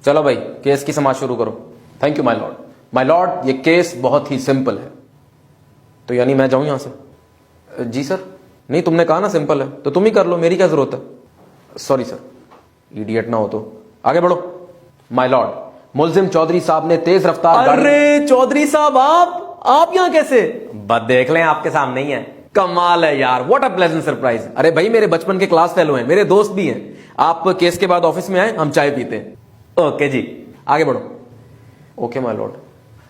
चलो भाई केस की समाज शुरू करो। Thank you my Lord. My Lord ये केस बहुत ही सिंपल है। तो यानी मैं जाऊं यहां से? जी सर। नहीं तुमने कहा ना सिंपल है तो तुम ही कर लो, मेरी क्या जरूरत है। Sorry sir. इडियट ना हो तो आगे बढ़ो। माय लॉर्ड मुलजिम चौधरी साहब ने तेज रफ्तार अरे चौधरी साहब आप यहां कैसे? बस देख लें आपके सामने ही है। कमाल है यार, व्हाट अ प्लेजेंट सरप्राइज। अरे भाई मेरे बचपन के क्लास फेलो हैं, मेरे दोस्त भी हैं। आप केस के बाद ऑफिस में आए, हम चाय पीते हैं। ओके जी आगे बढ़ो। Okay my Lord.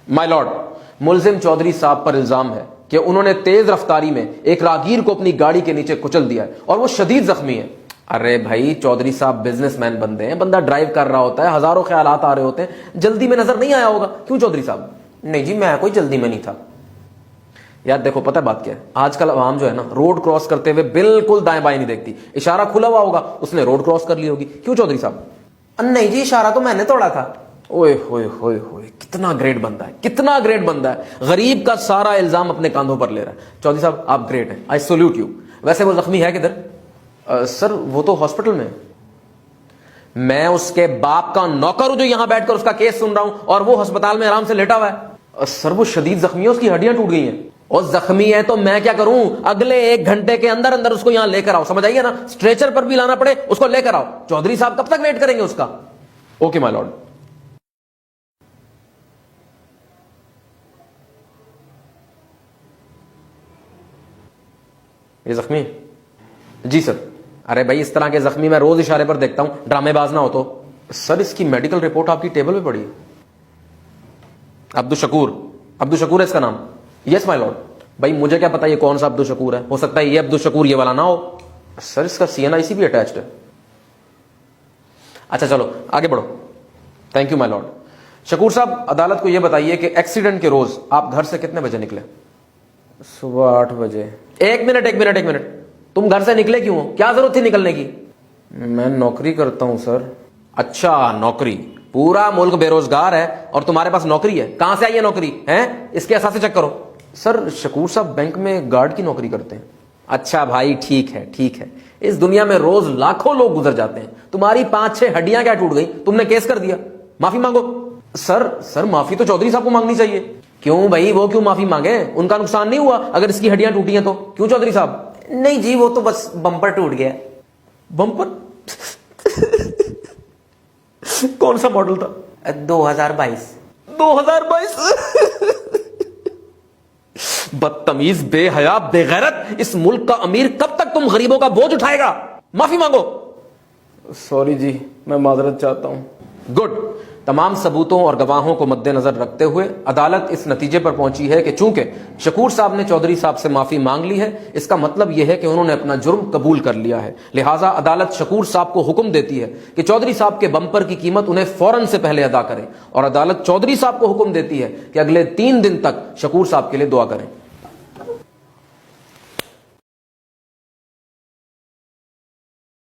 My Lord मुलजिम चौधरी साहब पर इल्जाम है कि उन्होंने तेज रफ्तारी में एक राहगीर को अपनी गाड़ी के नीचे कुचल दिया है और वो शदीद जख्मी है। अरे भाई चौधरी साहब बिजनेसमैन बंदे हैं, बंदा ड्राइव कर रहा होता है, हजारों ख्यालात आ रहे होते हैं, जल्दी में नजर नहीं आया होगा। क्यों चौधरी साहब? नहीं जी मैं कोई जल्दी में नहीं था। यार देखो पता है बात क्या है, आजकल आवाम जो है ना रोड क्रॉस करते हुए बिल्कुल दाएं बाएं नहीं देखती। इशारा खुला हुआ होगा, उसने रोड क्रॉस कर ली होगी। क्यों चौधरी साहब? नहीं जी इशारा तो मैंने तोड़ा था। ओए होए होए होए, कितना ग्रेट बंदा है, कितना ग्रेट बंदा है। गरीब का सारा इल्जाम अपने कांधों पर ले रहा है। चौधरी साहब आप ग्रेट हैं, आई सैल्यूट यू। वैसे वो जख्मी है किधर? सर वो तो हॉस्पिटल में। मैं उसके बाप का नौकर हूं जो यहां बैठकर उसका केस सुन रहा हूं और वो अस्पताल में आराम से लेटा हुआ है। सर वो शदीद जख्मी है, उसकी हड्डियां टूट गई हैं। और जख्मी है तो मैं क्या करूं? अगले 1 घंटे के अंदर अंदर उसको यहां लेकर आओ, समझ आइए ना। स्ट्रेचर पर भी लाना पड़े उसको लेकर आओ। चौधरी साहब कब तक वेट करेंगे उसका? Okay my Lord. ये जख्मी? जी सर। अरे भाई इस तरह के जख्मी मैं रोज इशारे पर देखता हूं, ड्रामेबाज ना हो तो। सर इसकी मेडिकल रिपोर्ट आपकी टेबल पे पड़ी है। अब्दुल शकूर, अब्दुल शकूर है इसका नाम? Yes my Lord. भाई मुझे क्या पता ये कौन सा अब्दुल शकूर है, हो सकता है ये अब्दुल शकूर ये वाला ना हो। सर इसका CNIC भी अटैच्ड है। अच्छा चलो आगे बढ़ो। Thank you my lord. Shakoor साहब अदालत को यह बताइए कि एक्सीडेंट के रोज आप घर से कितने बजे निकले? सुबह 8 बजे। एक मिनट, तुम घर से निकले क्यों? क्या जरूरत थी निकलने की? मैं नौकरी करता हूं सर। अच्छा नौकरी, पूरा मुल्क बेरोजगार है और तुम्हारे पास नौकरी है? कहां से आई है नौकरी है? इसके असासे चेक करो। सर शकूर साहब बैंक में गार्ड की नौकरी करते हैं। अच्छा भाई ठीक है। इस दुनिया में रोज लाखों लोग गुजर जाते हैं, तुम्हारी 5-6 हड्डियां क्या टूट गई? तुमने केस कर दिया, माफी मांगो। सर माफी तो चौधरी साहब को मांगनी चाहिए। क्यों भाई वो क्यों माफी मांगे? उनका नुकसान नहीं हुआ अगर इसकी हड्डियां टूटी हैं तो? क्यों चौधरी साहब? नहीं जी वो तो बस बम्पर टूट गया। बम्पर? कौन सा मॉडल था? 2022। 2022? बदतमीज, बेहया, बेगैरत, इस मुल्क का अमीर कब तक तुम गरीबों का बोझ उठाएगा? माफी मांगो। सॉरी जी मैं माजरत चाहता हूं। गुड। तमाम सबूतों और गवाहों को मद्देनजर रखते हुए अदालत इस नतीजे पर पहुंची है कि चूंकि शकूर साहब ने चौधरी साहब से माफी मांग ली है, इसका मतलब यह है कि उन्होंने अपना जुर्म कबूल कर लिया है। लिहाजा अदालत शकूर साहब को हुक्म देती है कि चौधरी साहब के बम्पर की कीमत उन्हें फौरन से पहले अदा करें और अदालत चौधरी साहब को हुक्म देती है कि अगले 3 दिन तक शकूर साहब के लिए दुआ करें।